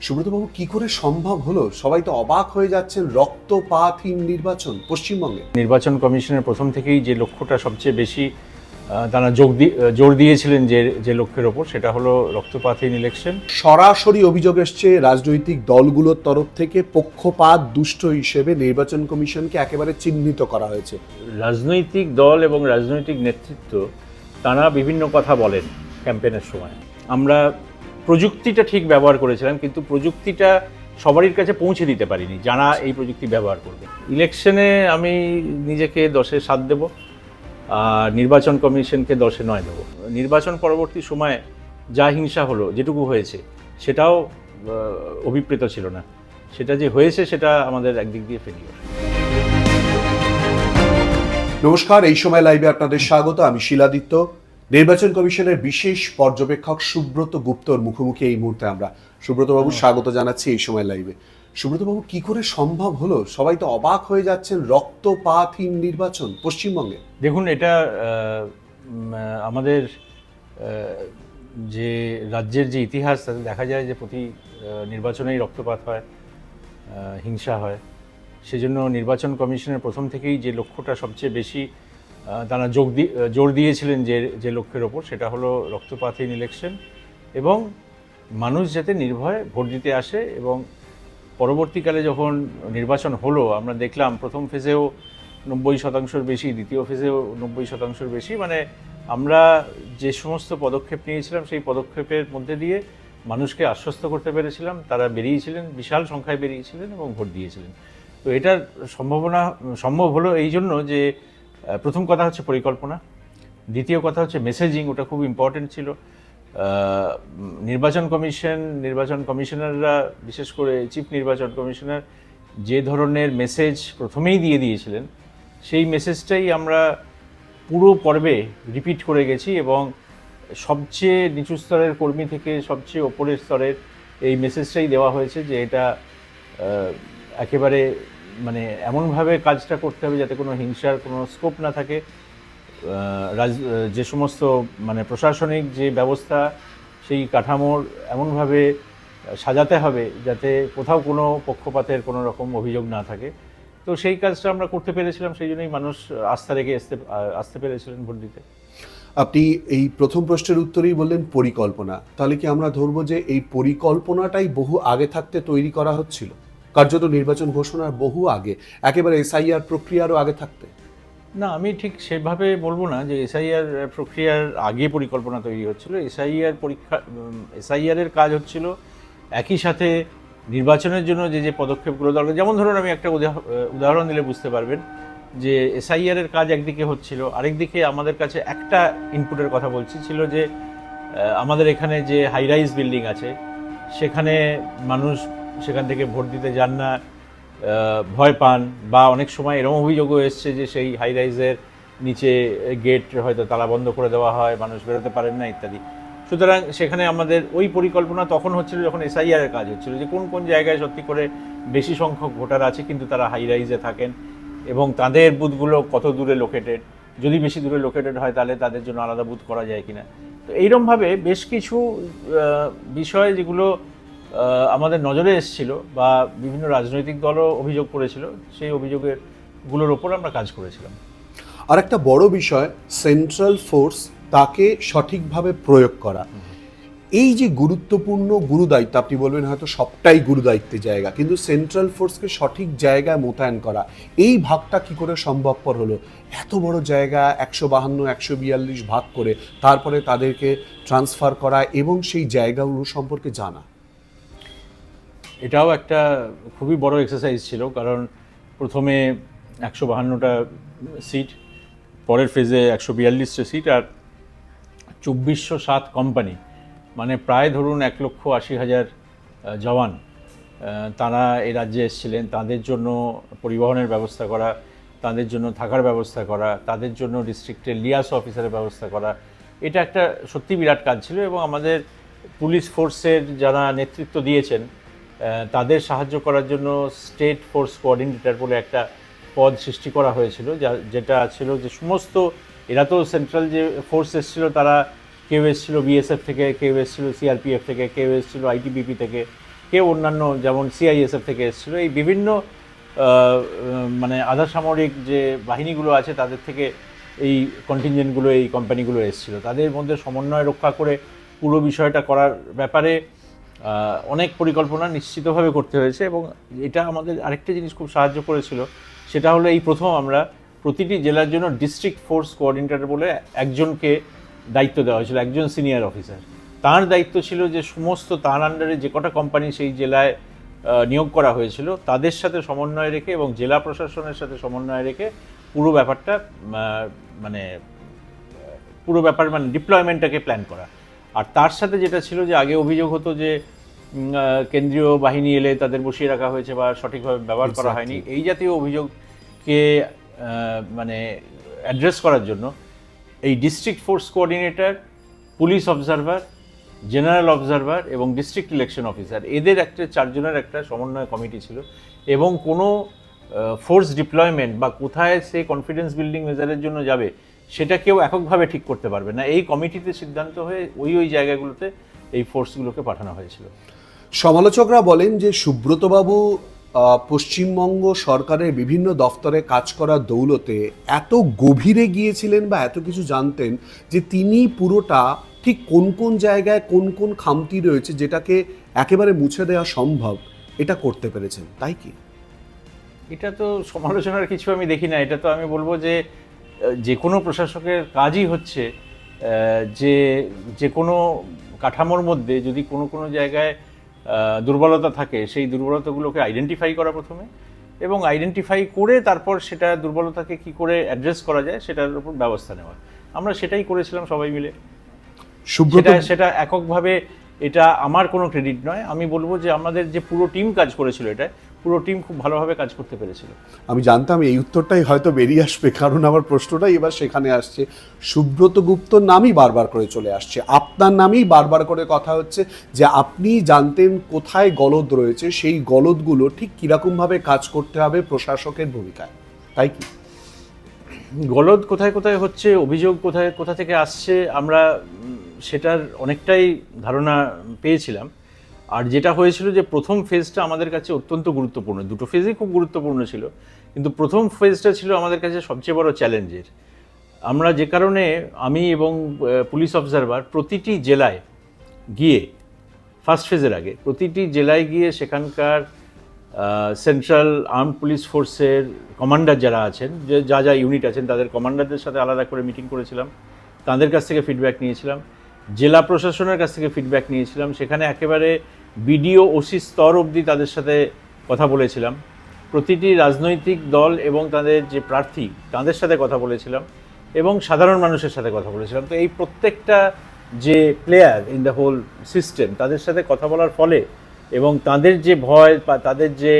সুব্রতবাবু, কি করে সম্ভব হলো? সবাই তো অবাক হয়ে যাচ্ছেন, রক্তপাতহীন নির্বাচন পশ্চিমবঙ্গে। নির্বাচন কমিশনের প্রথম থেকেই যে লক্ষ্যটা সবচেয়ে বেশি তারা জোর দিয়েছিলেন যে লক্ষ্যের ওপর, সেটা হলো রক্তপাতহীন ইলেকশন। সরাসরি অভিযোগ এসছে রাজনৈতিক দলগুলোর তরফ থেকে পক্ষপাত দুষ্ট হিসেবে নির্বাচন কমিশনকে একেবারে চিহ্নিত করা হয়েছে। রাজনৈতিক দল এবং রাজনৈতিক নেতৃত্ব তারা বিভিন্ন কথা বলেন ক্যাম্পেনের সময়। আমরা প্রযুক্তিটা ঠিক ব্যবহার করেছিলাম, কিন্তু প্রযুক্তিটা সবারই কাছে পৌঁছে দিতে পারিনি যারা এই প্রযুক্তি ব্যবহার করবে। ইলেকশনে আমি নিজেকে 10-এ 7 দেব, আর নির্বাচন কমিশনকে 10-এ 9 দেবো। নির্বাচন পরবর্তী সময়ে যা হিংসা হলো, যেটুকু হয়েছে, সেটাও অভিপ্রেত ছিল না। সেটা যে হয়েছে সেটা আমাদের একদিক দিয়ে ফেলিওর। নমস্কার, এই সময় লাইভে আপনাদের স্বাগত। আমি শিলাদিত্য। নির্বাচন কমিশনের বিশেষ পর্যবেক্ষক সুব্রত গুপ্তর মুখোমুখি এই মুহূর্তে আমরা। সুব্রতবাবু, স্বাগত জানাচ্ছি এই সময় লাইভে। সুব্রতবাবু, কি করে সম্ভব হলো? সবাই তো অবাক হয়ে যাচ্ছেন, রক্তপাতহীন নির্বাচন পশ্চিমবঙ্গে। দেখুন, এটা আমাদের যে রাজ্যের যে ইতিহাস, তাতে দেখা যায় যে প্রতি নির্বাচনেই রক্তপাত হয়, হিংসা হয়। সেজন্য নির্বাচন কমিশনের প্রথম থেকেই যে লক্ষ্যটা সবচেয়ে বেশি তারা জোর দিয়েছিলেন যে লক্ষ্যের ওপর, সেটা হলো রক্তপাতহীন ইলেকশন, এবং মানুষ যাতে নির্ভয়ে ভোট দিতে আসে। এবং পরবর্তীকালে যখন নির্বাচন হলো, আমরা দেখলাম প্রথম ফেজেও 90% বেশি, দ্বিতীয় ফেজেও 90% বেশি। মানে আমরা যে সমস্ত পদক্ষেপ নিয়েছিলাম, সেই পদক্ষেপের মধ্যে দিয়ে মানুষকে আশ্বস্ত করতে পেরেছিলাম। তারা বেরিয়েছিলেন, বিশাল সংখ্যায় বেরিয়েছিলেন এবং ভোট দিয়েছিলেন। তো এটার সম্ভব হলো এই জন্য যে প্রথম কথা হচ্ছে পরিকল্পনা, দ্বিতীয় কথা হচ্ছে মেসেজিং, ওটা খুব ইম্পর্টেন্ট ছিল। নির্বাচন কমিশনাররা, বিশেষ করে চিফ নির্বাচন কমিশনার যে ধরনের মেসেজ প্রথমেই দিয়ে দিয়েছিলেন, সেই মেসেজটাই আমরা পুরো পর্বে রিপিট করে গেছি, এবং সবচেয়ে নিচু স্তরের কর্মী থেকে সবচেয়ে ওপরের স্তরের এই মেসেজটাই দেওয়া হয়েছে যে এটা একেবারে মানে এমনভাবে কাজটা করতে হবে যাতে কোনো হিংসার কোনো স্কোপ না থাকে। যে সমস্ত মানে প্রশাসনিক যে ব্যবস্থা, সেই কাঠামোর এমনভাবে সাজাতে হবে যাতে কোথাও কোনো পক্ষপাতের কোনো রকম অভিযোগ না থাকে। তো সেই কাজটা আমরা করতে পেরেছিলাম, সেই জন্যই মানুষ আস্থা রেখে আসতে পেরেছিলেন ভোট দিতে। আপনি এই প্রথম প্রশ্নের উত্তরেই বললেন পরিকল্পনা। তাহলে কি আমরা ধরবো যে এই পরিকল্পনাটাই বহু আগে থাকতে তৈরি করা হচ্ছিল? কার্যত নির্বাচন ঘোষণার বহু আগে, একেবারে এসআইআর প্রক্রিয়ারও আগে থাকতে? না, আমি ঠিক সেভাবে বলবো না যে এসআইআর প্রক্রিয়ার আগে পরিকল্পনা তৈরি হচ্ছিল। এসআইআরের কাজ হচ্ছিল একই সাথে নির্বাচনের জন্য যে পদক্ষেপগুলো দরকার। যেমন ধরুন, আমি একটা উদাহরণ দিলে বুঝতে পারবেন যে এসআইআরের কাজ একদিকে হচ্ছিল, আরেকদিকে আমাদের কাছে একটা ইনপুটের কথা বলছি ছিল যে আমাদের এখানে যে হাই রাইজ বিল্ডিং আছে, সেখানে মানুষ সেখান থেকে ভোট দিতে যান না, ভয় পান, বা অনেক সময় এরকম অভিযোগও এসছে যে সেই হাই রাইজের নিচে গেট হয়তো তালা বন্ধ করে দেওয়া হয়, মানুষ বেরোতে পারেন না ইত্যাদি। সুতরাং সেখানে আমাদের ওই পরিকল্পনা তখন হচ্ছিল যখন এসআইআরের কাজ হচ্ছিল, যে কোন কোন জায়গায় সত্যি করে বেশি সংখ্যক ভোটার আছে কিন্তু তারা হাই রাইজে থাকেন, এবং তাদের বুথগুলো কত দূরে লোকেটেড। যদি বেশি দূরে লোকেটেড হয় তাহলে তাদের জন্য আলাদা বুথ করা যায় কিনা। তো এইরকমভাবে বেশ কিছু বিষয় যেগুলো আমাদের নজরে এসেছিল বা বিভিন্ন রাজনৈতিক দলও অভিযোগ করেছিল, সেই অভিযোগগুলোর ওপর আমরা কাজ করেছিলাম। আর একটা বড় বিষয়, সেন্ট্রাল ফোর্স, তাকে সঠিকভাবে প্রয়োগ করা। এই যে গুরুত্বপূর্ণ গুরুদায়িত্ব, আপনি বলবেন হয়তো সবটাই গুরুদায়িত্বের জায়গা, কিন্তু সেন্ট্রাল ফোর্সকে সঠিক জায়গায় মোতায়েন করা, এই ভাগটা কি করে সম্ভবপর হলো? এত বড় জায়গা 152, 142 ভাগ করে তারপরে তাদেরকে ট্রান্সফার করা এবং সেই জায়গাগুলো সম্পর্কে জানা। এটাও একটা খুবই বড় এক্সারসাইজ ছিল, কারণ প্রথমে 152টা সিট, পরের ফেজে 142টা সিট, আর 2407 কোম্পানি, মানে প্রায় ধরুন 1,80,000 জওয়ান তারা এই রাজ্যে এসেছিলেন। তাদের জন্য পরিবহনের ব্যবস্থা করা, তাদের জন্য থাকার ব্যবস্থা করা, তাদের জন্য ডিস্ট্রিক্টের লিয়াস অফিসারের ব্যবস্থা করা, এটা একটা সত্যি বিরাট কাজ ছিল। এবং আমাদের পুলিশ ফোর্সের যারা নেতৃত্ব দিয়েছেন, তাদের সাহায্য করার জন্য স্টেট ফোর্স কোঅর্ডিনেটর বলে একটা পদ সৃষ্টি করা হয়েছিল, যেটা ছিল যে সমস্ত, এরা তো সেন্ট্রাল যে ফোর্স এসেছিলো, তারা কেউ এসেছিলো বিএসএফ থেকে, কেউ এসেছিলো সিআরপিএফ থেকে, কেউ এসেছিলো আইটিবিপি থেকে, কেউ অন্যান্য যেমন সিআইএসএফ থেকে এসেছিলো, এই বিভিন্ন মানে আধা সামরিক যে বাহিনীগুলো আছে তাদের থেকে এই কন্টিনজেন্টগুলো, এই কোম্পানিগুলো এসেছিলো। তাদের মধ্যে সমন্বয় রক্ষা করে পুরো বিষয়টা করার ব্যাপারে অনেক পরিকল্পনা নিশ্চিতভাবে করতে হয়েছে। এবং এটা আমাদের আরেকটা জিনিস খুব সাহায্য করেছিল, সেটা হলো এই প্রথম আমরা প্রতিটি জেলার জন্য ডিস্ট্রিক্ট ফোর্স কোঅর্ডিনেটর বলে একজনকে দায়িত্ব দেওয়া হয়েছিল, একজন সিনিয়র অফিসার। তার দায়িত্ব ছিল যে সমস্ত তার আন্ডারে যে কটা কোম্পানি সেই জেলায় নিয়োগ করা হয়েছিল তাদের সাথে সমন্বয় রেখে এবং জেলা প্রশাসনের সাথে সমন্বয় রেখে পুরো ব্যাপারটা মানে ডিপ্লয়মেন্টটাকে প্ল্যান করা। আর তার সাথে যেটা ছিল যে আগে অভিযোগ হতো যে কেন্দ্রীয় বাহিনী এলে তাদের বসিয়ে রাখা হয়েছে বা সঠিকভাবে ব্যবহার করা হয়নি, এই জাতীয় অভিযোগকে মানে অ্যাড্রেস করার জন্য এই district force coordinator, police observer, general observer এবং ডিস্ট্রিক্ট ইলেকশন অফিসার, এদের একটা 4 জনের একটা সমন্বয় কমিটি ছিল। এবং কোনো ফোর্স ডিপ্লয়মেন্ট বা কোথায় সে কনফিডেন্স বিল্ডিং মেজারের জন্য যাবে সেটা কেউ এককভাবে ঠিক করতে পারবে না, এই কমিটিতে সিদ্ধান্ত হয়ে ওই জায়গাগুলোতে এই ফোর্সগুলোকে পাঠানো হয়েছিল। সমালোচকরা বলেন যে সুব্রতবাবু পশ্চিমবঙ্গ সরকারের বিভিন্ন দফতরে কাজ করার দৌলতে এত গভীরে গিয়েছিলেন বা এত কিছু জানতেন যে তিনি পুরোটা ঠিক কোন কোন জায়গায় কোন কোন খামতি রয়েছে যেটাকে একেবারে মুছে দেওয়া সম্ভব এটা করতে পেরেছেন, তাই কি? এটা তো সমালোচনার কিছু আমি দেখি না। এটা তো আমি বলবো যে কোনো প্রশাসকের কাজই হচ্ছে যে কোনো কাঠামোর মধ্যে যদি কোনো জায়গায় দুর্বলতা থাকে সেই দুর্বলতাগুলোকে আইডেন্টিফাই করা প্রথমে, এবং আইডেন্টিফাই করে তারপর সেটা দুর্বলতাকে কি করে অ্যাড্রেস করা যায় সেটার উপর ব্যবস্থা নেওয়া। আমরা সেটাই করেছিলাম সবাই মিলে। সেটা এককভাবে এটা আমার কোনো ক্রেডিট নয়। আমি বলবো যে আমাদের যে পুরো টিম কাজ করেছিল, এটা পুরো টিম খুব ভালোভাবে কাজ করতে পেরেছিল। আমি জানতাম এই উত্তরটাই হয়তো বেরিয়ে আসবে, কারণ আমার প্রশ্নটাই এবার সেখানে আসছে। সুব্রত গুপ্তর নামই বারবার করে চলে আসছে, আপনার নামই বারবার করে কথা হচ্ছে যে আপনি জানতেন কোথায় গলদ রয়েছে, সেই গলদগুলো ঠিক কীরকমভাবে কাজ করতে হবে প্রশাসকের ভূমিকায়, তাই কি? গলদ কোথায় কোথায় হচ্ছে, অভিযোগ কোথা থেকে আসছে, আমরা সেটার অনেকটাই ধারণা পেয়েছিলাম। আর যেটা হয়েছিল যে প্রথম ফেজটা আমাদের কাছে অত্যন্ত গুরুত্বপূর্ণ, দুটো ফেজই খুব গুরুত্বপূর্ণ ছিল, কিন্তু প্রথম ফেজটা ছিল আমাদের কাছে সবচেয়ে বড় চ্যালেঞ্জের। আমরা যে কারণে আমি এবং পুলিশ অবজারভার প্রতিটি জেলায় গিয়ে ফার্স্ট ফেজের আগে প্রতিটি জেলায় গিয়ে সেখানকার সেন্ট্রাল আর্মড পুলিশ ফোর্সের কমান্ডার যারা আছেন, যা ইউনিট আছেন তাদের কমান্ডারদের সাথে আলাদা করে মিটিং করেছিলাম, তাদের কাছ থেকে ফিডব্যাক নিয়েছিলাম, জেলা প্রশাসনের কাছ থেকে ফিডব্যাক নিয়েছিলাম, সেখানে একেবারে বিডিও ওসি স্তর অবধি তাদের সাথে কথা বলেছিলাম, প্রতিটি রাজনৈতিক দল এবং তাদের যে প্রার্থী তাদের সাথে কথা বলেছিলাম, এবং সাধারণ মানুষের সাথে কথা বলেছিলাম। তো এই প্রত্যেকটা যে player in the whole system তাদের সাথে কথা বলার ফলে এবং তাদের যে ভয় বা তাদের যে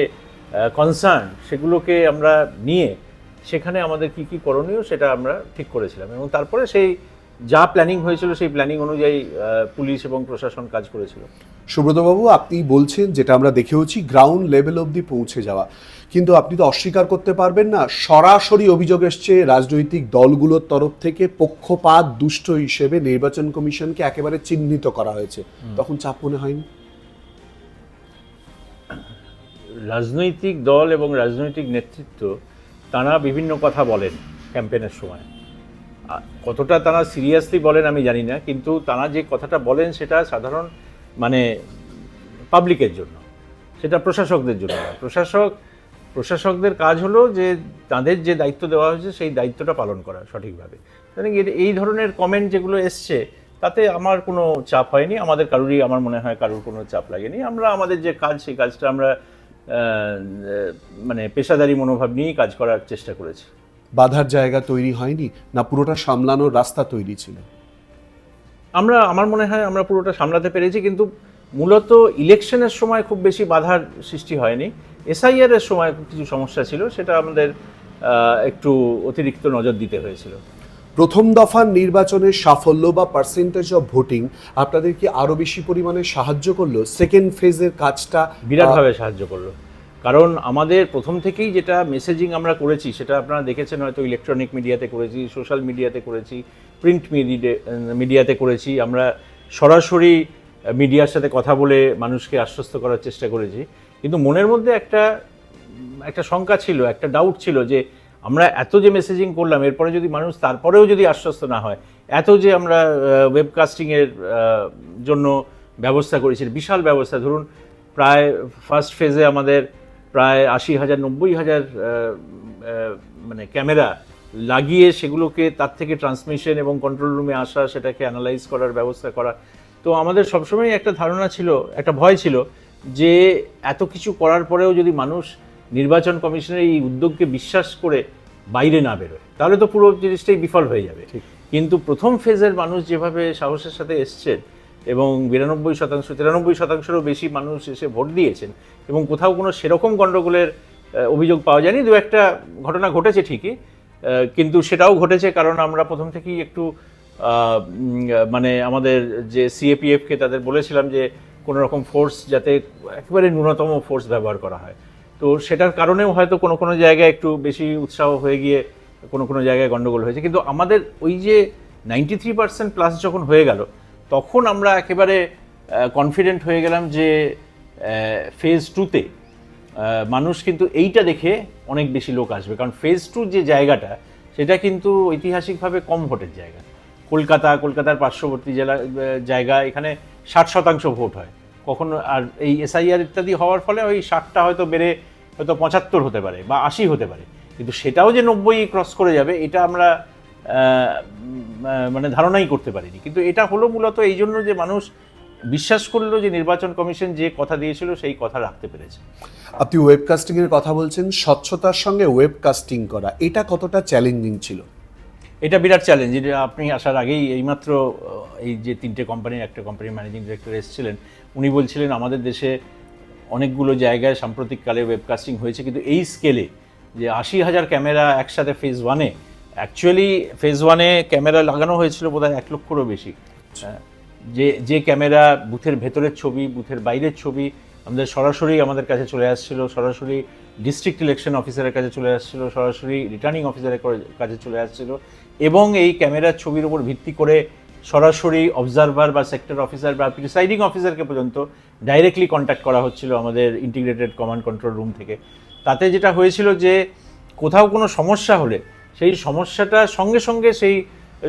কনসার্ন সেগুলোকে আমরা নিয়ে সেখানে আমাদের কি কি করণীয় সেটা আমরা ঠিক করেছিলাম, এবং তারপরে সেই যা প্ল্যানিং হয়েছিল সেই প্ল্যানিং অনুযায়ী পুলিশ এবং প্রশাসন কাজ করেছিল। সুব্রতবাবু, আপনি বলছেন যেটা আমরা দেখেওছি গ্রাউন্ড লেভেল অবধি পৌঁছে যাওয়া, কিন্তু আপনি তো অস্বীকার করতে পারবেন না সরাসরি অভিযোগ এসছে রাজনৈতিক দলগুলোর তরফ থেকে পক্ষপাত দুষ্ট হিসেবে নির্বাচন কমিশনকে একেবারে চিহ্নিত করা হয়েছে, তখন চাপ মনে হয়নি? রাজনৈতিক দল এবং রাজনৈতিক নেতৃত্ব তারা বিভিন্ন কথা বলেন ক্যাম্পেনের সময়, কতটা তারা সিরিয়াসলি বলেন আমি জানি না, কিন্তু তারা যে কথাটা বলেন সেটা সাধারণ মানে পাবলিকের জন্য, সেটা প্রশাসকদের জন্য। প্রশাসকদের কাজ হলো যে তাদের যে দায়িত্ব দেওয়া হয়েছে সেই দায়িত্বটা পালন করা সঠিকভাবে। এই ধরনের কমেন্ট যেগুলো এসছে তাতে আমার কোনো চাপ হয়নি, আমাদের কারুরই আমার মনে হয় কারুর কোনো চাপ লাগেনি। আমরা আমাদের যে কাজ সেই কাজটা আমরা মানে পেশাদারি মনোভাব নিয়েই কাজ করার চেষ্টা করেছি। বাধার জায়গা তৈরি হয়নি না, পুরোটা সামলানোর রাস্তা তৈরি ছিল? আমার মনে হয় আমরা পুরোটা সামলাতে পেরেছি, কিন্তু মূলত ইলেকশনের সময় খুব বেশি বাধার সৃষ্টি হয়নি। এসআইআর এর সময় কিছু সমস্যা ছিল, সেটা আমাদের একটু অতিরিক্ত নজর দিতে হয়েছিল। প্রথম দফার নির্বাচনের সাফল্য বা পার্সেন্টেজ অফ ভোটিং আপনাদের কি আরো বেশি পরিমাণে সাহায্য করলো? সেকেন্ড ফেজের কাজটা বিরাটভাবে সাহায্য করলো, কারণ আমাদের প্রথম থেকেই যেটা মেসেজিং আমরা করেছি সেটা আপনারা দেখেছেন হয়তো, ইলেকট্রনিক মিডিয়াতে করেছি, সোশ্যাল মিডিয়াতে করেছি, প্রিন্ট মিডিয়াতে করেছি। আমরা সরাসরি মিডিয়ার সাথে কথা বলে মানুষকে আশ্বস্ত করার চেষ্টা করেছি, কিন্তু মনের মধ্যে একটা শঙ্কা ছিল, একটা ডাউট ছিল যে আমরা এত যে মেসেজিং করলাম, এরপরে যদি মানুষ তারপরেও যদি আশ্বস্ত না হয়, এত যে আমরা ওয়েবকাস্টিংয়ের জন্য ব্যবস্থা করেছি, বিশাল ব্যবস্থা, ধরুন প্রায় ফার্স্ট ফেজে আমাদের প্রায় 80,000 90,000 মানে ক্যামেরা লাগিয়ে সেগুলোকে তার থেকে ট্রান্সমিশন এবং কন্ট্রোল রুমে আসা, সেটাকে অ্যানালাইজ করার ব্যবস্থা করা। তো আমাদের সবসময় একটা ধারণা ছিল, একটা ভয় ছিল যে এত কিছু করার পরেও যদি মানুষ নির্বাচন কমিশনের এই উদ্যোগকে বিশ্বাস করে বাইরে না বেরোয়, তাহলে তো পুরো জিনিসটাই বিফল হয়ে যাবে। কিন্তু প্রথম ফেজের মানুষ যেভাবে সাহসের সাথে এসছেন এবং 92%, 93%-এরও বেশি মানুষ এসে ভোট দিয়েছেন এবং কোথাও কোনো সেরকম গণ্ডগোলের অভিযোগ পাওয়া যায়নি। দু একটা ঘটনা ঘটেছে ঠিকই, কিন্তু সেটাও ঘটেছে কারণ আমরা প্রথম থেকেই একটু মানে আমাদের যে সিএপিএফকে তাদের বলেছিলাম যে কোনো রকম ফোর্স যাতে একেবারে ন্যূনতম ফোর্স ব্যবহার করা হয়। তো সেটার কারণেও হয়তো কোনো কোনো জায়গায় একটু বেশি উৎসাহ হয়ে গিয়ে কোনো কোনো জায়গায় গণ্ডগোল হয়েছে, কিন্তু আমাদের ওই যে 93% প্লাস যখন হয়ে গেল, তখন আমরা একেবারে কনফিডেন্ট হয়ে গেলাম যে ফেজ 2-তে মানুষ কিন্তু এইটা দেখে অনেক বেশি লোক আসবে, কারণ ফেজ 2 যে জায়গাটা সেটা কিন্তু ঐতিহাসিকভাবে কম ভোটের জায়গা। কলকাতার পার্শ্ববর্তী জায়গা, এখানে 60% ভোট হয় কখনো, আর এই এসআইআর ইত্যাদি হওয়ার ফলে ওই 60টা হয়তো বেড়ে হয়তো 75 হতে পারে বা 80 হতে পারে, কিন্তু সেটাও যে 90 ক্রস করে যাবে এটা আমরা মানে ধারণাই করতে পারিনি। কিন্তু এটা হলো মূলত এই জন্য যে মানুষ বিশ্বাস করলো যে নির্বাচন কমিশন যে কথা দিয়েছিল সেই কথা রাখতে পেরেছে। আপনি ওয়েবকাস্টিং এর কথা বলছেন, স্বচ্ছতার সঙ্গে ওয়েবকাস্টিং করা এটা কতটা চ্যালেঞ্জিং ছিল? এটা বিরাট চ্যালেঞ্জ। যেটা আপনি আসার আগেই এইমাত্র এই যে 3টে কোম্পানির একটা কোম্পানির ম্যানেজিং ডিরেক্টর এসেছিলেন, উনি বলছিলেন আমাদের দেশে অনেকগুলো জায়গায় সাম্প্রতিককালে ওয়েবকাস্টিং হয়েছে, কিন্তু এই স্কেলে যে 80,000 ক্যামেরা একসাথে ফেজ 1-এ, অ্যাকচুয়ালি ফেজ 1-এ ক্যামেরা লাগানো হয়েছিল বোধহয় 1 লক্ষেরও বেশি। যে ক্যামেরা বুথের ভেতরের ছবি, বুথের বাইরের ছবি সরাসরি আমাদের কাছে চলে আসছিল, সরাসরি ডিস্ট্রিক্ট ইলেকশন অফিসারের কাছে চলে আসছিল, সরাসরি রিটার্নিং অফিসারের কাছে চলে আসছিল, এবং এই ক্যামেরার ছবির উপর ভিত্তি করে সরাসরি অবজারভার বা সেক্টর অফিসার বা প্রিসাইডিং অফিসারকে পর্যন্ত ডাইরেক্টলি কন্ট্যাক্ট করা হচ্ছিল আমাদের ইন্টিগ্রেটেড কমান্ড কন্ট্রোল রুম থেকে। তাতে যেটা হয়েছিল যে কোথাও কোনো সমস্যা হলে সেই সমস্যাটা সঙ্গে সঙ্গে সেই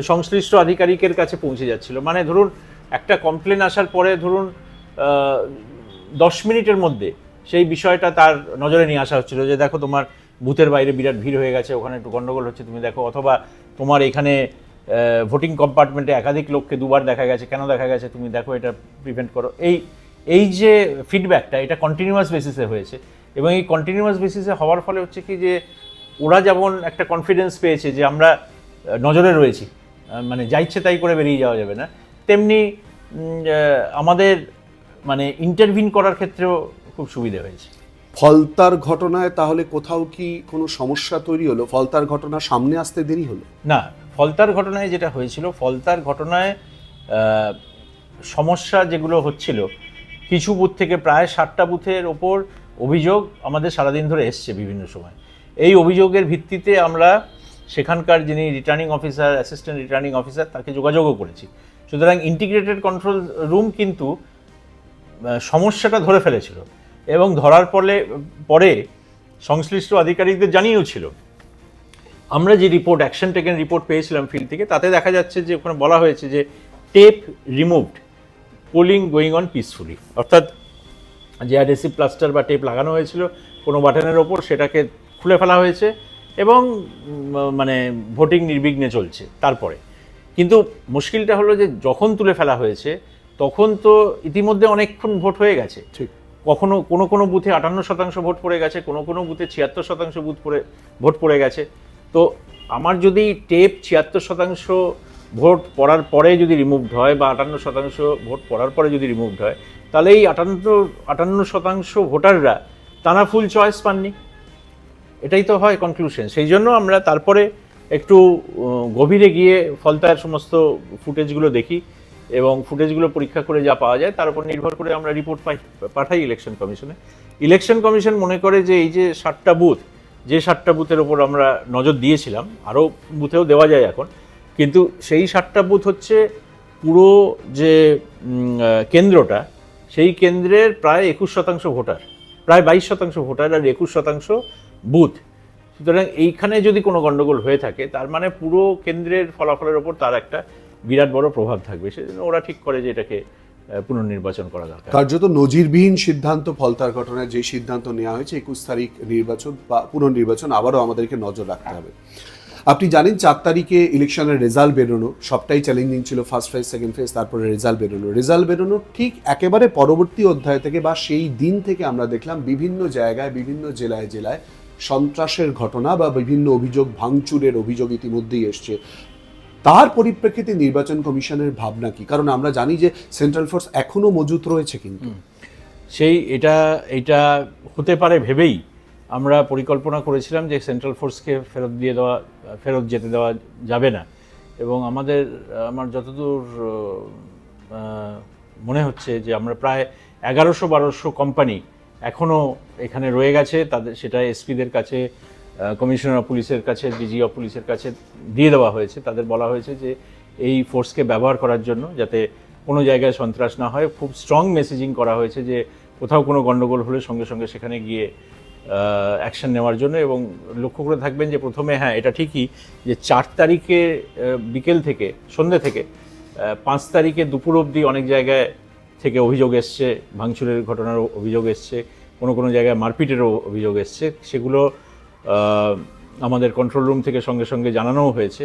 সংশ্লিষ্ট আধিকারিকের কাছে পৌঁছে যাচ্ছিল। মানে ধরুন একটা কমপ্লেন আসার পরে ধরুন 10 মিনিটের মধ্যে সেই বিষয়টা তার নজরে নিয়ে আসা হচ্ছিল যে দেখো তোমার বুথের বাইরে বিরাট ভিড় হয়ে গেছে, ওখানে একটু গন্ডগোল হচ্ছে, তুমি দেখো, অথবা তোমার এখানে ভোটিং কম্পার্টমেন্টে একাধিক লোককে দুবার দেখা গেছে, কেন দেখা গেছে তুমি দেখো, এটা প্রিভেন্ট করো। এই যে ফিডব্যাকটা এটা কন্টিনিউয়াস বেসিসে হয়েছে, এবং এই কন্টিনিউয়াস বেসিসে হওয়ার ফলে হচ্ছে কি যে ওরা যেমন একটা কনফিডেন্স পেয়েছে যে আমরা নজরে রয়েছি, মানে যা ইচ্ছে তাই করে বেরিয়ে যাওয়া যাবে না, তেমনি আমাদের মানে ইন্টারভিন করার ক্ষেত্রেও খুব সুবিধা হয়েছে। ফলতার ঘটনায় তাহলে কোথাও কি কোনো সমস্যা তৈরি হলো? ফলতার ঘটনা সামনে আসতে দেরি হলো? না, ফলতার ঘটনায় যেটা হয়েছিল, ফলতার ঘটনায় সমস্যা যেগুলো হচ্ছিল, কিছু বুথ থেকে প্রায় 60টা বুথের ওপর অভিযোগ আমাদের সারাদিন ধরে এসছে বিভিন্ন সময়। এই অভিযোগের ভিত্তিতে আমরা সেখানকার যিনি returning officer, assistant returning officer, তাকে যোগাযোগও করেছি। সুতরাং ইন্টিগ্রেটেড কন্ট্রোল রুম কিন্তু সমস্যাটা ধরে ফেলেছিল এবং ধরার পরে সংশ্লিষ্ট আধিকারিকদের জানিয়েও ছিল। আমরা যে রিপোর্ট, অ্যাকশন টেকেন রিপোর্ট পেয়েছিলাম ফিল্ড থেকে, তাতে দেখা যাচ্ছে যে ওখানে বলা হয়েছে যে tape removed, polling going on peacefully, অর্থাৎ যে অ্যাডহেসিভ প্লাস্টার বা টেপ লাগানো হয়েছিল কোনো বাটনের ওপর, সেটাকে খুলে ফেলা হয়েছে এবং মানে ভোটিং নির্বিঘ্নে চলছে। তারপরে কিন্তু মুশকিলটা হলো যে যখন তুলে ফেলা হয়েছে তখন তো ইতিমধ্যে অনেকক্ষণ ভোট হয়ে গেছে। ঠিক, কোনো বুথে 58% ভোট পড়ে গেছে, কোনো বুথে 76% ভোট পড়ে গেছে। তো আমার যদি টেপ 76% ভোট পড়ার পরে যদি রিমুভড হয় বা 58% ভোট পড়ার পরে যদি রিমুভড হয়, তাহলে এই 58% ভোটাররা তারা ফুল চয়েস পাননি, এটাই তো হয় কনক্লুশন। সেই জন্য আমরা তারপরে একটু গভীরে গিয়ে ফলতার সমস্ত ফুটেজগুলো দেখি এবং ফুটেজগুলো পরীক্ষা করে যা পাওয়া যায় তার উপর নির্ভর করে আমরা রিপোর্ট পাঠাই ইলেকশন কমিশনে। ইলেকশন কমিশন মনে করে যে এই যে 60টা বুথ, যে 60টা বুথের ওপর আমরা নজর দিয়েছিলাম, আরও বুথেও দেওয়া যায় এখন, কিন্তু সেই 60টা বুথ হচ্ছে পুরো যে কেন্দ্রটা, সেই কেন্দ্রের প্রায় 21% ভোটার, প্রায় 22% ভোটার আর 21% বুথ। সুতরাং এইখানে যদি কোনো গণ্ডগোল হয়ে থাকে, তার মানে পুরো কেন্দ্রের ফলাফলের ওপর তার একটা বিরাট বড় প্রভাব থাকবে। সেজন্য ওরা ঠিক করে যে এটাকে পুনর্নির্বাচন করা দরকার। কার্যত নজিরবিহীন সিদ্ধান্ত, ফলতার ঘটনায় যে সিদ্ধান্ত নেওয়া হয়েছে 21 তারিখ নির্বাচন বা পুনর্নির্বাচন, আবারও আমাদেরকে নজর রাখতে হবে। আপনি জানেন 4 তারিখে ইলেকশনের রেজাল্ট বেরোনো সবটাই চ্যালেঞ্জিং ছিল, ফার্স্ট ফেজ, সেকেন্ড ফেজ, তারপরে রেজাল্ট বেরোনো ঠিক একেবারে পরবর্তী অধ্যায় থেকে বা সেই দিন থেকে আমরা দেখলাম বিভিন্ন জায়গায়, বিভিন্ন জেলায় জেলায় সন্ত্রাসের ঘটনা বা বিভিন্ন অভিযোগ, ভাঙচুরের অভিযোগ ইতিমধ্যেই এসছে। তার পরিপ্রেক্ষিতে নির্বাচন কমিশনের ভাবনা কি? কারণ আমরা জানি যে সেন্ট্রাল ফোর্স এখনো মজুত রয়েছে, কিন্তু সেই এটা হতে পারে ভেবেই আমরা পরিকল্পনা করেছিলাম যে সেন্ট্রাল ফোর্সকে ফেরত যেতে দেওয়া যাবে না। এবং আমার যতদূর মনে হচ্ছে যে আমরা প্রায় 1100-1200 কোম্পানি এখনও এখানে রয়ে গেছে, তাদের সেটা এসপিদের কাছে, কমিশনার অফ পুলিশের কাছে, ডিজি অফ পুলিশের কাছে দিয়ে দেওয়া হয়েছে। তাদের বলা হয়েছে যে এই ফোর্সকে ব্যবহার করার জন্য, যাতে কোনো জায়গায় সন্ত্রাস না হয়। খুব স্ট্রং মেসেজিং করা হয়েছে যে কোথাও কোনো গণ্ডগোল হলে সঙ্গে সঙ্গে সেখানে গিয়ে অ্যাকশন নেওয়ার জন্য। এবং লক্ষ্য করে থাকবেন যে প্রথমে, হ্যাঁ এটা ঠিকই যে 4 তারিখে বিকেল থেকে, সন্ধ্যে থেকে 5 তারিখে দুপুর অবধি অনেক জায়গায় থেকে অভিযোগ এসছে, ভাঙচুরের ঘটনার অভিযোগ এসছে, কোনো জায়গায় মারপিটেরও অভিযোগ এসছে। সেগুলো আমাদের কন্ট্রোল রুম থেকে সঙ্গে সঙ্গে জানানোও হয়েছে।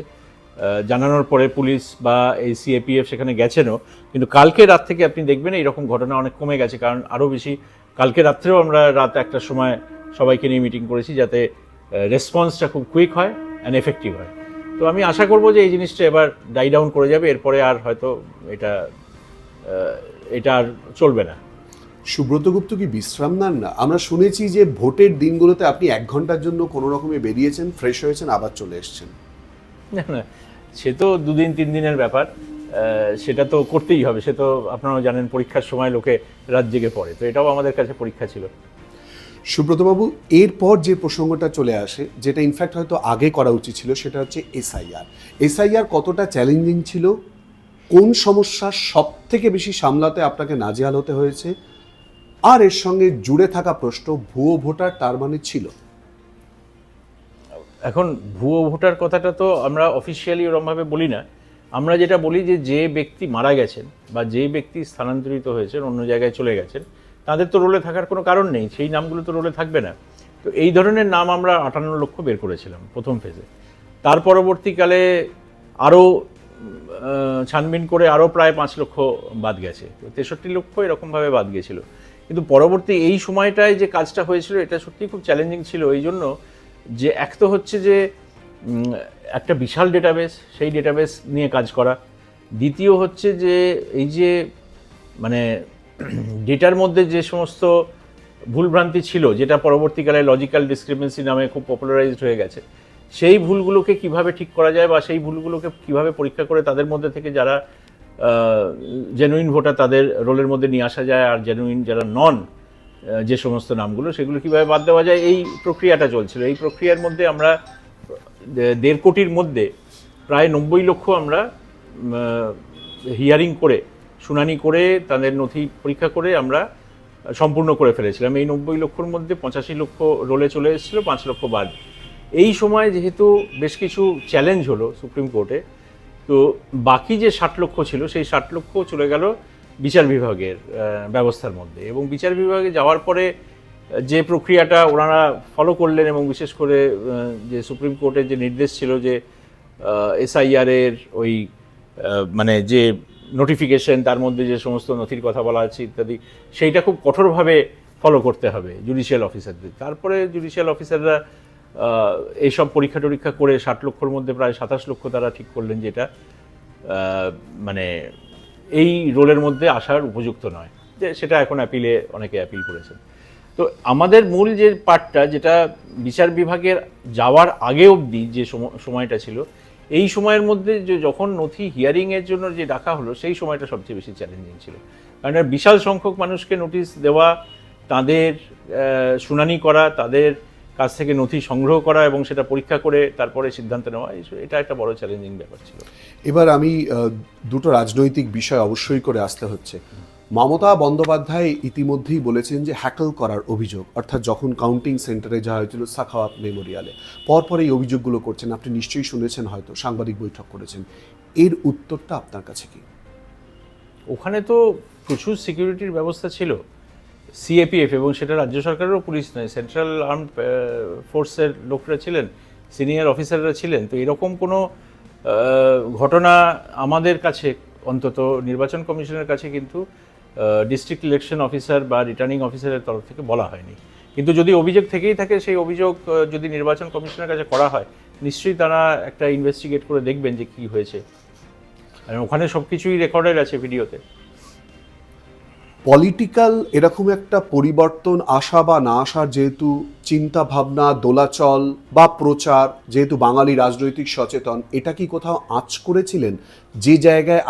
জানানোর পরে পুলিশ বা এই সিএপিএফ সেখানে গেছেনও। কিন্তু কালকে রাত থেকে আপনি দেখবেন এইরকম ঘটনা অনেক কমে গেছে, কারণ আরও বেশি কালকে রাত্রেও আমরা রাত 1টার সময় সবাইকে নিয়ে মিটিং করেছি, যাতে রেসপন্সটা খুব কুইক হয় অ্যান্ড এফেক্টিভ হয়। তো আমি আশা করব যে এই জিনিসটা এবার ডাই ডাউন করে যাবে, এরপরে আর হয়তো এটা আর চলবে না। সুব্রত গুপ্ত কি বিশ্রাম নেন না? আমরা শুনেছি যে ভোটের দিনগুলোতে আপনি 1 ঘন্টার জন্য কোনো রকমে বেরিয়েছেন, ফ্রেশ হয়েছেন, আবার চলে এসেছেন। না না, সে তো 2 দিন 3 দিনের ব্যাপার, সেটা তো করতেই হবে। সে তো আপনারাও জানেন, পরীক্ষার সময় লোকে রাত জেগে পড়ে, তো এটাও আমাদের কাছে পরীক্ষা ছিল। সুব্রতবাবু, এরপর যে প্রসঙ্গটা চলে আসে, যেটা ইনফ্যাক্ট হয়তো আগে করা উচিত ছিল, সেটা হচ্ছে এসআইআর কতটা চ্যালেঞ্জিং ছিল, কোন সমস্যা সব থেকে বেশি সামলাতে আপনাকে নাজেহাল হতে হয়েছে, আর এর সঙ্গে জুড়ে থাকা প্রশ্ন ভুয়ো ভোটার তার মানে ছিল। এখন ভুয়ো ভোটার কথাটা তো আমরা অফিসিয়ালি ওরমভাবে বলি না। আমরা যেটা বলি যে ব্যক্তি মারা গেছেন বা যে ব্যক্তি স্থানান্তরিত হয়েছেন, অন্য জায়গায় চলে গেছেন, তাদের তো রোলে থাকার কোনো কারণ নেই, সেই নামগুলো তো রোলে থাকবে না। তো এই ধরনের নাম আমরা 58 লক্ষ বের করেছিলাম প্রথম ফেজে। তার পরবর্তীকালে আরও ছানবিন করে আরও প্রায় 5 লক্ষ বাদ গেছে, 63 লক্ষ এরকমভাবে বাদ গেছিল। কিন্তু পরবর্তী এই সময়টায় যে কাজটা হয়েছিল, এটা সত্যিই খুব চ্যালেঞ্জিং ছিল। এই জন্য যে এক তো হচ্ছে যে একটা বিশাল ডেটাবেস, সেই ডেটাবেস নিয়ে কাজ করা। দ্বিতীয় হচ্ছে যে এই যে মানে ডেটার মধ্যে যে সমস্ত ভুলভ্রান্তি ছিল, যেটা পরবর্তীকালে লজিক্যাল ডিসক্রিপেন্সি নামে খুব পপুলারাইজড হয়ে গেছে, সেই ভুলগুলোকে কিভাবে ঠিক করা যায় বা সেই ভুলগুলোকে কিভাবে পরীক্ষা করে তাদের মধ্যে থেকে যারা জেনুইন ভোটার তাদের রোলের মধ্যে নিয়ে আসা যায়, আর জেনুইন যারা নন যে সমস্ত নামগুলো, সেগুলো কীভাবে বাদ দেওয়া যায়, এই প্রক্রিয়াটা চলছিল। এই প্রক্রিয়ার মধ্যে আমরা 1.5 কোটির মধ্যে প্রায় 90 লক্ষ আমরা হিয়ারিং করে, শুনানি করে, তাদের নথি পরীক্ষা করে আমরা সম্পূর্ণ করে ফেলেছিলাম। এই 90 লক্ষর মধ্যে 85 লক্ষ রোলে চলে এসেছিল, 5 লক্ষ বাদ। এই সময় যেহেতু বেশ কিছু চ্যালেঞ্জ হলো সুপ্রিম কোর্টে, তো বাকি যে 60 লক্ষ ছিল, সেই 60 লক্ষ চলে গেল বিচার বিভাগের ব্যবস্থার মধ্যে। এবং বিচার বিভাগে যাওয়ার পরে যে প্রক্রিয়াটা ওনারা ফলো করলেন, এবং বিশেষ করে যে সুপ্রিম কোর্টের যে নির্দেশ ছিল যে এসআইআরের ওই মানে যে নোটিফিকেশন, তার মধ্যে যে সমস্ত নথির কথা বলা আছে ইত্যাদি, সেইটা খুব কঠোরভাবে ফলো করতে হবে জুডিশিয়াল অফিসারদের। তারপরে জুডিশিয়াল অফিসাররা এইসব পরীক্ষা টরীক্ষা করে 60 লক্ষর মধ্যে প্রায় 27 লক্ষ তারা ঠিক করলেন যেটা মানে এই রোলের মধ্যে আসার উপযুক্ত নয়, যে সেটা এখন অ্যাপিলে অনেকে অ্যাপিল করেছেন। তো আমাদের মূল যে পার্টটা, যেটা বিচার বিভাগের যাওয়ার আগে অবধি যে সময়টা ছিল, এই সময়ের মধ্যে যে যখন নথি হিয়ারিংয়ের জন্য যে ডাকা হলো, সেই সময়টা সবচেয়ে বেশি চ্যালেঞ্জিং ছিল। কারণ বিশাল সংখ্যক মানুষকে নোটিশ দেওয়া, তাদের শুনানি করা, তাদের কাছ থেকে নথি সংগ্রহ করা এবং সেটা পরীক্ষা করে তারপরে সিদ্ধান্ত নেওয়া, এটা একটা বড় চ্যালেঞ্জিং ব্যাপার ছিল। এবার আমি দুটো রাজনৈতিক বিষয় অবশ্যই করে আসতে হচ্ছে। মমতা বন্দ্যোপাধ্যায় ইতিমধ্যেই বলেছেন যে হ্যাকল করার অভিযোগ, অর্থাৎ যখন কাউন্টিং সেন্টারে যাওয়া হয়েছিল সাখাওয়াত মেমোরিয়ালে, পরপর এই অভিযোগগুলো করছেন। আপনি নিশ্চয়ই শুনেছেন, হয়তো সাংবাদিক বৈঠক করেছেন। এর উত্তরটা আপনার কাছে কি? ওখানে তো প্রচুর সিকিউরিটির ব্যবস্থা ছিল, সিএপিএফ, এবং সেটা রাজ্য সরকারেরও পুলিশ নয়, সেন্ট্রাল আর্মড ফোর্সের লোকরা ছিলেন, সিনিয়র অফিসাররা ছিলেন। তো এরকম কোনো ঘটনা আমাদের কাছে, অন্তত নির্বাচন কমিশনের কাছে কিন্তু ডিস্ট্রিক্ট ইলেকশন অফিসার বা রিটার্নিং অফিসারের তরফ থেকে বলা হয়নি। কিন্তু যদি অভিযোগ থেকেই থাকে, সেই অভিযোগ যদি নির্বাচন কমিশনের কাছে করা হয়, নিশ্চয়ই তারা একটা ইনভেস্টিগেট করে দেখবেন যে কী হয়েছে। আর ওখানে সব কিছুই রেকর্ডেড আছে ভিডিওতে। পলিটিক্যাল এরকম একটা পরিবর্তন আসা বা না আসার যেহেতু চিন্তা ভাবনা, দোলাচল বা প্রচার, যেহেতু বাঙালি রাজনৈতিক সচেতন, এটা কি কোথাও আঁচ করেছিলেন? যে জায়গায়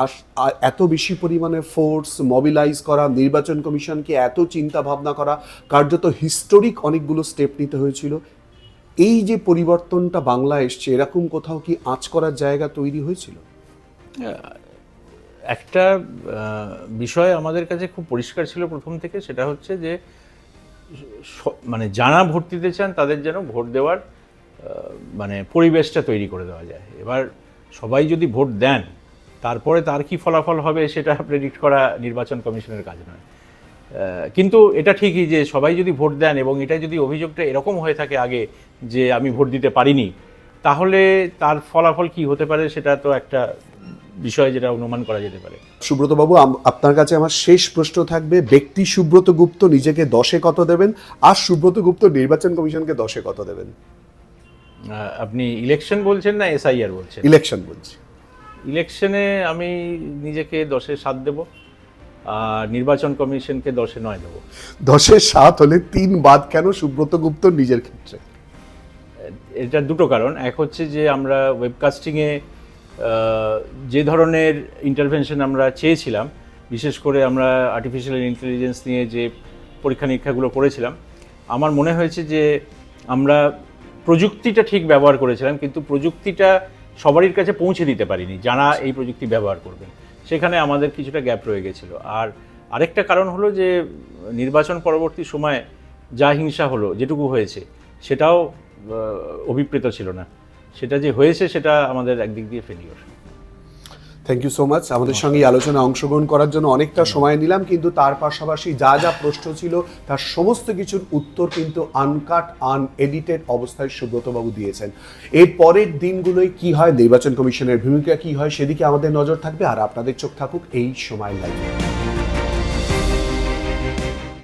এত বেশি পরিমাণে ফোর্স মোবিলাইজ করা, নির্বাচন কমিশনকে এত চিন্তা ভাবনা করা, কার্যত হিস্টোরিক অনেকগুলো স্টেপ নিতে হয়েছিল, এই যে পরিবর্তনটা বাংলায় এসছে, এরকম কোথাও কি আঁচ করার জায়গা তৈরি হয়েছিল? একটা বিষয় আমাদের কাছে খুব পরিষ্কার ছিল প্রথম থেকে, সেটা হচ্ছে যে মানে যারা ভোট দিতে চান তাদের যেন ভোট দেওয়ার মানে পরিবেশটা তৈরি করে দেওয়া যায়। এবার সবাই যদি ভোট দেন, তারপরে তার কি ফলাফল হবে সেটা প্রেডিক্ট করা নির্বাচন কমিশনের কাজ নয়। কিন্তু এটা ঠিকই যে সবাই যদি ভোট দেন এবং এটা যদি অভিযোগটা এরকম হয়ে থাকে আগে যে আমি ভোট দিতে পারিনি, তাহলে তার ফলাফল কি হতে পারে সেটা তো একটা বিষয় যেটা অনুমান করা যেতে পারে। সুব্রত বাবু, আপনার কাছে আমার শেষ প্রশ্ন থাকবে, ব্যক্তি সুব্রত গুপ্ত নিজেকে 10-এ কত দেবেন, আর সুব্রত গুপ্ত নির্বাচন কমিশনকে 10-এ কত দেবেন? আপনি ইলেকশন বলছেন না এসআইআর বলছেন? ইলেকশন বলছি। ইলেকশনে আমি নিজেকে 10-এ 7 দেব, আর নির্বাচন কমিশনকে 10-এ 9 দেবো। 10-এ 7 হলে 3 বাদ কেন সুব্রত গুপ্ত নিজের ক্ষেত্রে? এটা দুটো কারণ। এক হচ্ছে যে আমরা ওয়েবকাস্টিংয়ে যে ধরনের ইন্টারভেনশন আমরা চেয়েছিলাম, বিশেষ করে আমরা আর্টিফিশিয়াল ইন্টেলিজেন্স নিয়ে যে পরীক্ষা নিরীক্ষাগুলো করেছিলাম, আমার মনে হয়েছে যে আমরা প্রযুক্তিটা ঠিক ব্যবহার করেছিলাম, কিন্তু প্রযুক্তিটা সবারই কাছে পৌঁছে দিতে পারিনি যারা এই প্রযুক্তি ব্যবহার করবেন। সেখানে আমাদের কিছুটা গ্যাপ রয়ে গেছিলো। আর আরেকটা কারণ হলো যে নির্বাচন পরবর্তী সময়ে যা হিংসা হলো, যেটুকু হয়েছে, সেটাও অভিপ্রেত ছিল না। সেটা যে হয়েছে সেটা আমাদের একদিক দিয়ে failure. Thank you so much. আমাদের সঙ্গে এই আলোচনায় অংশগ্রহণ করার জন্য অনেকটা সময় নিলাম, কিন্তু তার পাশাপাশি যা যা প্রশ্ন ছিল তার সমস্ত কিছুর উত্তর কিন্তু আনকাট, আনএডিটেড অবস্থায় সুব্রতবাবু দিয়েছেন। এর পরের দিনগুলোয় কি হয়, নির্বাচন কমিশনের ভূমিকা কি হয়, সেদিকে আমাদের নজর থাকবে। আর আপনাদের চোখ থাকুক এই সময় লাইভে।